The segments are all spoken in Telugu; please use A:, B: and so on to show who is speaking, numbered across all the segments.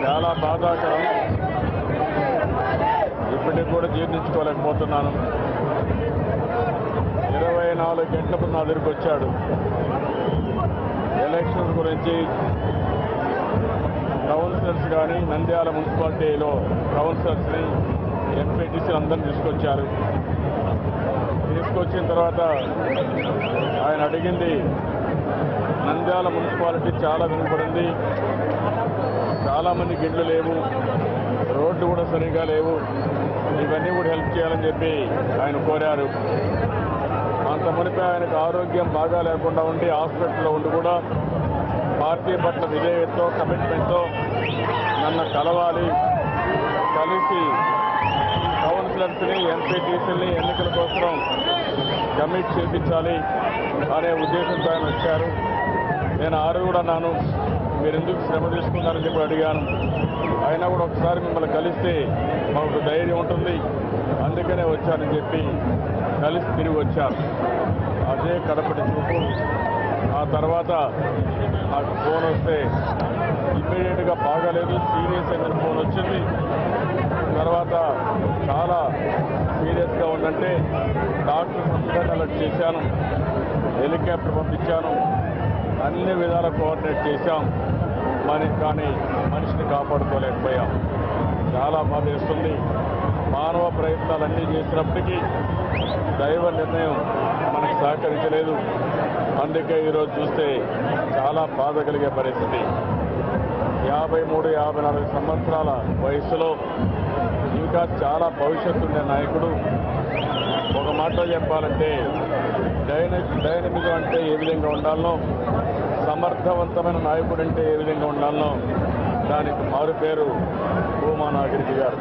A: చాలా బాధాకరం. ఇప్పటికి కూడా జీర్ణించుకోలేకపోతున్నాను. 24 గంటలకు నా దగ్గరికి వచ్చాడు. ఎలక్షన్స్ గురించి కౌన్సిలర్స్ కానీ నంద్యాల మున్సిపాలిటీలో కౌన్సిలర్స్ని ఎంపీటీసీలు అందరినీ తీసుకొచ్చిన తర్వాత ఆయన అడిగింది, నంద్యాల మున్సిపాలిటీ చాలా వెనుకబడింది, చాలామందికి ఇళ్ళు లేవు, రోడ్లు కూడా సరిగా లేవు, ఇవన్నీ కూడా హెల్ప్ చేయాలని చెప్పి ఆయన కోరారు. అంత మునిపే ఆయనకు ఆరోగ్యం బాగా లేకుండా ఉండి హాస్పిటల్లో ఉండి కూడా పార్టీ పట్ల విధేయతతో కమిట్మెంట్తో నన్ను కలవాలి, కలిసి కౌన్సిలర్స్ని ఎంపీటీసీని ఎన్నికల కోసం కమిట్ చేయించాలి అనే ఉద్దేశంతో ఆయన వచ్చారు. నేను ఆరు కూడా అన్నాను, మీరు ఎందుకు శ్రమ తీసుకున్నారని చెప్పి అడిగాను. అయినా కూడా ఒకసారి మిమ్మల్ని కలిస్తే మాకు ధైర్యం ఉంటుంది, అందుకనే వచ్చానని చెప్పి కలిసి తిరిగి వచ్చాను. అదే కడపటి చూపు. ఆ తర్వాత నాకు ఫోన్ వస్తే ఇమ్మీడియట్గా బాగాలేదు, సీరియస్ అయిన ఫోన్ వచ్చింది. తర్వాత చాలా సీరియస్గా ఉందంటే డాక్టర్ అందరినీ అలర్ట్ చేశాను, హెలికాప్టర్ పంపించాను, అన్ని విధాలా కోఆర్డినేట్ చేశాం. కానీ మనిషిని కాపాడుకోలేకపోయాం. చాలా బాధ వేస్తుంది. మానవ ప్రయత్నాలన్నీ చేసినప్పటికీ దైవ నిర్ణయం మనకు సహకరించలేదు. అందుకే ఈరోజు చూస్తే చాలా బాధ కలిగే పరిస్థితి. 53-54 సంవత్సరాల వయసులో ఇంకా చాలా భవిష్యత్తు ఉండే నాయకుడు. ఒక మాటలో చెప్పాలంటే డైనమిజం అంటే ఏ విధంగా ఉండాలనో, సమర్థవంతమైన నాయకుడు అంటే ఏ విధంగా ఉండాలనో దానికి మారు పేరు భూమా నాగిరెడ్డి గారు.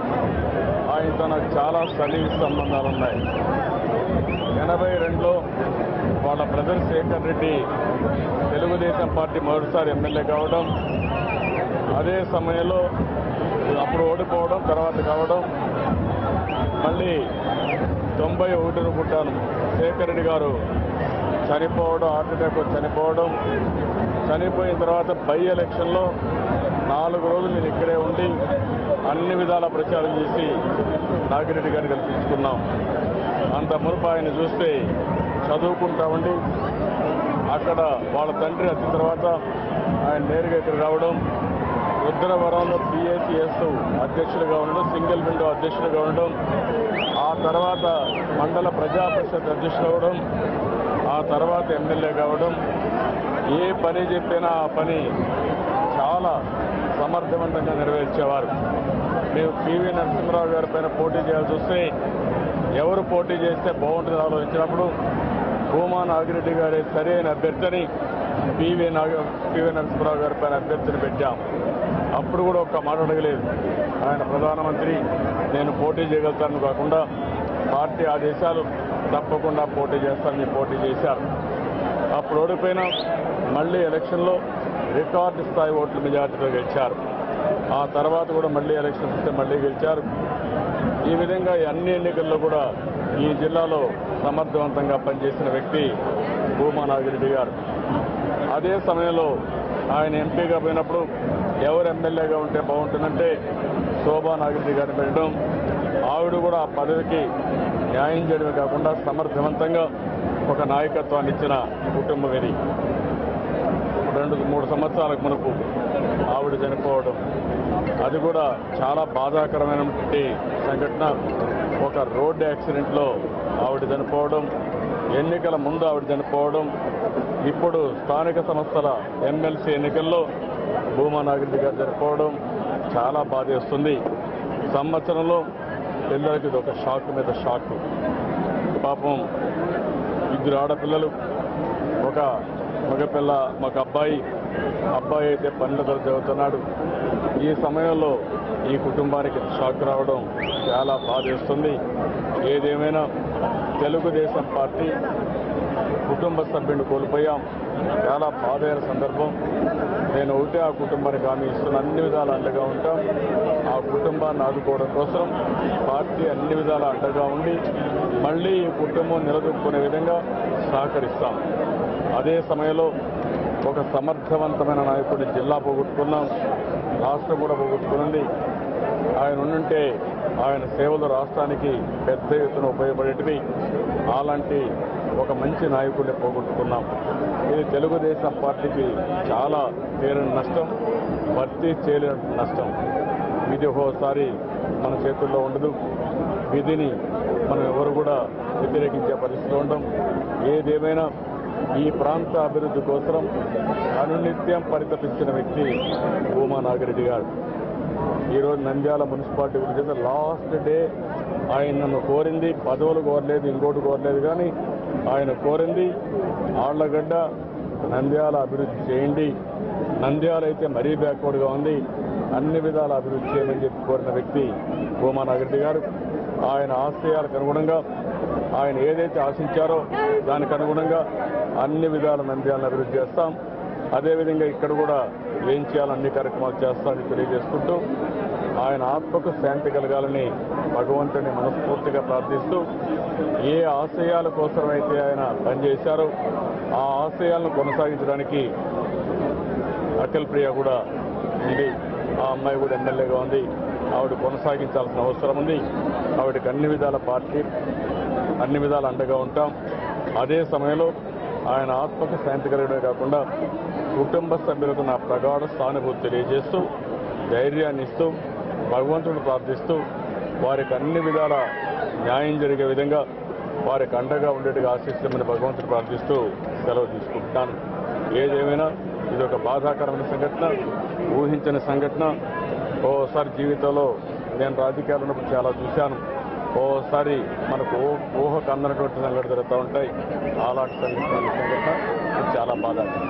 A: ఆయనతో నాకు చాలా సన్నిహిత సంబంధాలు ఉన్నాయి. 82లో వాళ్ళ బ్రదర్ శేఖర్ రెడ్డి తెలుగుదేశం పార్టీ మొదటిసారి ఎమ్మెల్యే కావడం, అదే సమయంలో అప్పుడు ఓడిపోవడం, తర్వాత కావడం, మళ్ళీ 91 అనుకుంటాను శేఖర్ రెడ్డి గారు చనిపోవడం, హార్ట్ అటాక్ చనిపోవడం. చనిపోయిన తర్వాత బై ఎలక్షన్లో 4 రోజులు నేను ఇక్కడే ఉండి అన్ని విధాల ప్రచారం చేసి నాగిరెడ్డి గారిని కల్పించుకున్నాం. అంత మునుపు ఆయన చూస్తే చదువుకుంటా ఉండి అక్కడ వాళ్ళ తండ్రి వచ్చిన తర్వాత ఆయన నేరుగా ఇక్కడ రావడం, రుద్రవరంలో PACS అధ్యక్షులుగా ఉండడం, సింగిల్ విండో అధ్యక్షులుగా ఉండడం, ఆ తర్వాత మండల ప్రజా పరిషత్ అధ్యక్షులు అవ్వడం, ఆ తర్వాత ఎమ్మెల్యే కావడం. ఏ పని చెప్పినా ఆ పని చాలా సమర్థవంతంగా నెరవేర్చేవారు. మేము PV నరసింహరావు గారి పైన పోటీ చేయాల్సి వస్తే ఎవరు పోటీ చేస్తే బాగుంటుంది ఆలోచించినప్పుడు భూమా నాగిరెడ్డి గారి సరైన అభ్యర్థిని PV నరసింహరావు గారి పైన అభ్యర్థిని పెట్టాం. అప్పుడు కూడా ఒక్క మాట అడగలేదు. ఆయన ప్రధానమంత్రి, నేను పోటీ చేయగలుగుతాను కాకుండా పార్టీ ఆదేశాలు తప్పకుండా పోటీ చేస్తానని పోటీ చేశారు. అప్పుడు ఓడిపోయినా మళ్ళీ ఎలక్షన్లో రికార్డు స్థాయి ఓట్ల మెజార్టీతో గెలిచారు. ఆ తర్వాత కూడా మళ్ళీ ఎలక్షన్ వస్తే మళ్ళీ గెలిచారు. ఈ విధంగా అన్ని ఎన్నికల్లో కూడా ఈ జిల్లాలో సమర్థవంతంగా పనిచేసిన వ్యక్తి భూమా నాగిరెడ్డి గారు. అదే సమయంలో ఆయన ఎంపీగా పోయినప్పుడు ఎవరు ఎమ్మెల్యేగా ఉంటే బాగుంటుందంటే శోభా నాగిరెడ్డి గారిని పెట్టడం, ఆవిడ కూడా ఆ పదవికి న్యాయం చేయడమే కాకుండా సమర్థవంతంగా ఒక నాయకత్వాన్ని ఇచ్చిన కుటుంబం ఇది. 2-3 సంవత్సరాలకు మునుపు ఆవిడ చనిపోవడం, అది కూడా చాలా బాధాకరమైనటువంటి సంఘటన. ఒక రోడ్డు యాక్సిడెంట్లో ఆవిడ చనిపోవడం, ఎన్నికల ముందు ఆవిడ చనిపోవడం, ఇప్పుడు స్థానిక సంస్థల ఎమ్మెల్సీ ఎన్నికల్లో భూమా నాగిరెడ్డి గారు చనిపోవడం చాలా బాధేస్తుంది. సంవత్సరంలో పిల్లలకి ఇది ఒక షాక్ మీద షాక్. పాపం 2 ఆడపిల్లలు, ఒక మగపిల్ల, ఒక అబ్బాయి అయితే పనుల ధర చదువుతున్నాడు. ఈ సమయంలో ఈ కుటుంబానికి షాక్ రావడం చాలా బాధేస్తుంది. ఏదేమైనా తెలుగుదేశం పార్టీ కుటుంబ సభ్యుడిని కోల్పోయాం. చాలా బాధైన సందర్భం. నేను ఒకటే ఆ కుటుంబానికి హామీ ఇస్తున్న, అన్ని విధాలు అండగా ఉంటాం. ఆ కుటుంబాన్ని ఆదుకోవడం కోసం పార్టీ అన్ని విధాలు అండగా ఉండి మళ్ళీ ఈ కుటుంబం నిలదొక్కునే విధంగా సహకరిస్తాం. అదే సమయంలో ఒక సమర్థవంతమైన నాయకుడిని జిల్లా పోగొట్టుకున్నాం. రాష్ట్రం కూడా పోగొట్టుకునింది. ఆయన ఉండుంటే ఆయన సేవలు రాష్ట్రానికి పెద్ద ఎత్తున ఉపయోగపడేటివి. అలాంటి ఒక మంచి నాయకుడిని పోగొట్టుకున్నాం. ఇది తెలుగుదేశం పార్టీకి చాలా తీరని నష్టం, భర్తీ చేయలేని నష్టం. ఇది ఒక్కోసారి మన చేతుల్లో ఉండదు. విధిని మనం ఎవరు కూడా వ్యతిరేకించే పరిస్థితిలో ఉండడం. ఏదేమైనా ఈ ప్రాంత అభివృద్ధి కోసం అనునిత్యం పరితపించిన వ్యక్తి భూమా నాగిరెడ్డి గారు. ఈరోజు నంద్యాల మున్సిపాలిటీ గురించి లాస్ట్ డే ఆయన నన్ను కోరింది, పదవులు కోరలేదు, ఇంకోటి కోరలేదు, కానీ ఆయన కోరింది ఆళ్లగడ్డ నంద్యాల అభివృద్ధి చేయండి. నంద్యాల అయితే మరీ బ్యాక్వర్డ్గా ఉంది, అన్ని విధాల అభివృద్ధి చేయమని చెప్పి కోరిన వ్యక్తి భూమా నాగిరెడ్డి గారు. ఆయన ఆశయాలకు అనుగుణంగా ఆయన ఏదైతే ఆశించారో దానికి అనుగుణంగా అన్ని విధాల నంద్యాలను అభివృద్ధి చేస్తాం. అదేవిధంగా ఇక్కడ కూడా ఏం చేయాలో అన్ని కార్యక్రమాలు చేస్తామని తెలియజేసుకుంటూ ఆయన ఆత్మకు శాంతి కలగాలని భగవంతుని మనస్ఫూర్తిగా ప్రార్థిస్తూ ఏ ఆశయాల కోసమైతే ఆయన పనిచేశారో ఆ ఆశయాలను కొనసాగించడానికి అఖిల్ ప్రియ కూడా ఉంది. ఆ అమ్మాయి కూడా ఎమ్మెల్యేగా ఉంది. ఆవిడ కొనసాగించాల్సిన అవసరం ఉంది. ఆవిడకి అన్ని విధాల పార్టీ అన్ని విధాలు అండగా ఉంటాం. అదే సమయంలో ఆయన ఆత్మకు శాంతి కలగడమే కాకుండా కుటుంబ సభ్యులకు నా ప్రగాఢ సానుభూతి తెలియజేస్తూ ధైర్యాన్ని ఇస్తూ భగవంతుడు ప్రార్థిస్తూ వారికి అన్ని విధాల న్యాయం జరిగే విధంగా వారికి అండగా ఉండేట్టుగా ఆశిస్తామని భగవంతుడు ప్రార్థిస్తూ సెలవు తీసుకుంటున్నాను. ఏదేమైనా ఇది ఒక బాధాకరమైన సంఘటన, ఊహించని సంఘటన. ఓసారి జీవితంలో నేను రాజకీయాలు ఉన్నప్పుడు చాలా చూశాను. ఓసారి మనకు ఊహకు అందనటువంటి సంఘటన జరుగుతూ ఉంటాయి. అలాంటి సంఘటన చాలా బాధాకరం.